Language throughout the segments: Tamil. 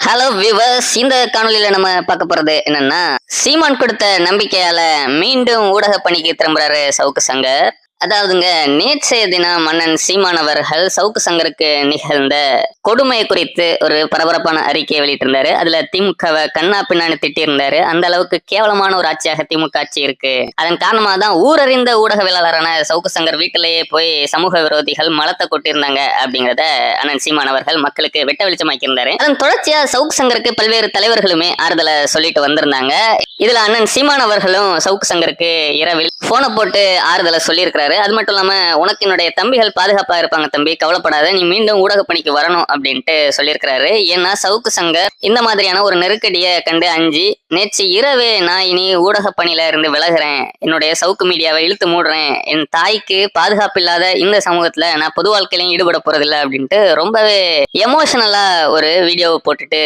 ஹலோ வியூவர்ஸ், இந்த காணொலியில நம்ம பார்க்க போறது என்னன்னா, சீமான் கொடுத்த நம்பிக்கையால மீண்டும் ஊடக பணிக்கு திரும்புறாரு சவுக்கு சங்கர். அதாவதுங்க, நேற்றைய தினம் மன்னன் சீமான் அவர்கள் சவுக்கு சங்கருக்கு நிகழ்ந்த கொடுமை குறித்து ஒரு பரபரப்பான அறிக்கையை வெளியிட்டிருந்தாரு. அதுல திமுகவை கண்ணா பின்னான்னு திட்டியிருந்தாரு. அந்த அளவுக்கு கேவலமான ஒரு ஆட்சியாக திமுக ஆட்சி இருக்கு. அதன் காரணமாக தான் ஊரறிந்த ஊடகவியலாளரான சவுக்கு சங்கர் வீட்டிலேயே போய் சமூக விரோதிகள் மலத்தை கொட்டியிருந்தாங்க அப்படிங்கிறத அண்ணன் சீமான் அவர்கள் மக்களுக்கு வெட்ட வெளிச்சமாக்கியிருந்தாரு. அதன் தொடர்ச்சியா சவுக்கு சங்கருக்கு பல்வேறு தலைவர்களுமே ஆறுதலை சொல்லிட்டு வந்திருந்தாங்க. இதுல அண்ணன் சீமான் அவர்களும் சவுக்கு சங்கருக்கு இரவில் போனை போட்டு ஆறுதலை சொல்லியிருக்கிறாரு. அது மட்டும் இல்லாம, உனக்கு என்னுடைய தம்பிகள் பாதுகாப்பா இருப்பாங்க தம்பி, கவலைப்படாத, நீ மீண்டும் ஊடக பணிக்கு வரணும் அப்படின்ட்டு சொல்லியிருக்கிறாரு. ஏன்னா சவுக்கு சங்கர் இந்த மாதிரியான ஒரு நெருக்கடியை கண்டு அஞ்சி நேற்று இரவே நான் இனி ஊடக பணியில இருந்து விலகுறேன், என்னுடைய சவுக்கு மீடியாவை இழுத்து மூடுறேன், என் தாய்க்கு பாதுகாப்பு இல்லாத இந்த சமூகத்துல நான் பொது வாழ்க்கையிலையும் ஈடுபட போறதில்லை அப்படின்ட்டு ரொம்பவே எமோஷனலா ஒரு வீடியோவை போட்டுட்டு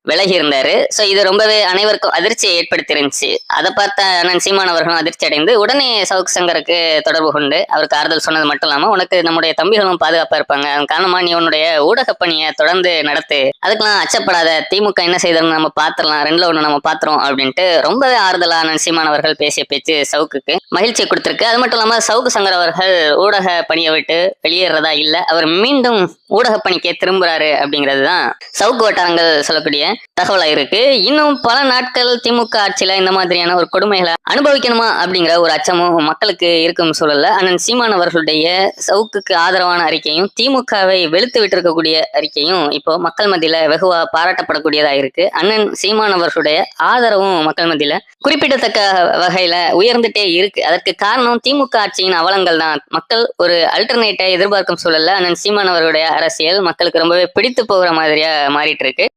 விலகி இருந்தாரு. சோ இது ரொம்பவே அனைவருக்கும் அதிர்ச்சியை ஏற்படுத்திருந்துச்சு. அதை பார்த்த அண்ணன் சீமான் அவர்களும் அதிர்ச்சி அடைந்து உடனே சவுக்கு சங்கருக்கு தொடர்பு கொண்டு அவருக்கு ஆறுதல் சொன்னது மட்டும் இல்லாம, உனக்கு நம்முடைய தம்பிகளும் பாதுகாப்பா இருப்பாங்க, அதன் காரணமா நீ உன்னுடைய ஊடக பணியை தொடர்ந்து நடத்து, அதுக்கெல்லாம் அச்சப்படாத, திமுக என்ன செய்தோம்னு நம்ம பாத்திரலாம், ரெண்டுல ஒண்ணு நம்ம பாத்திரம் அப்படின்ட்டு ரொம்பவே ஆறுதலா அண்ணன் சீமான் அவர்கள் பேசிய பேச்சு சவுக்குக்கு மகிழ்ச்சியை கொடுத்திருக்கு. அது மட்டும் இல்லாம சவுக்கு சங்கர் அவர்கள் ஊடக பணியை விட்டு வெளியேறதா இல்ல, அவர் மீண்டும் ஊடக பணிக்கே திரும்புறாரு அப்படிங்கிறது தான் சவுக்கு வட்டாரங்கள் சொல்லக்கூடிய தகவலா இருக்கு. இன்னும் பல நாட்கள் திமுக ஆட்சியில இந்த மாதிரியான ஒரு கொடுமைகளை அனுபவிக்கணுமா அப்படிங்கிற ஒரு அச்சமும் மக்களுக்கு இருக்கும் சூழல்ல அண்ணன் சீமான் அவர்களுடைய சவுக்குக்கு ஆதரவான அறிக்கையும் திமுகவை வெளுத்து விட்டிருக்கக்கூடிய அறிக்கையும் இப்போ மக்கள் மத்தியில வெகுவா பாராட்டப்படக்கூடியதா இருக்கு. அண்ணன் சீமான் அவர்களுடைய ஆதரவும் மக்கள் மத்தியில குறிப்பிடத்தக்க வகையில உயர்ந்துட்டே இருக்கு. அதற்கு காரணம் திமுக ஆட்சியின் அவலங்கள் தான். மக்கள் ஒரு அல்டர்னேட்டை எதிர்பார்க்கும் சூழல்ல அண்ணன் சீமான் அவர்களுடைய அரசியல் மக்களுக்கு ரொம்பவே பிடித்து போகிற மாதிரியா மாறிட்டு இருக்கு.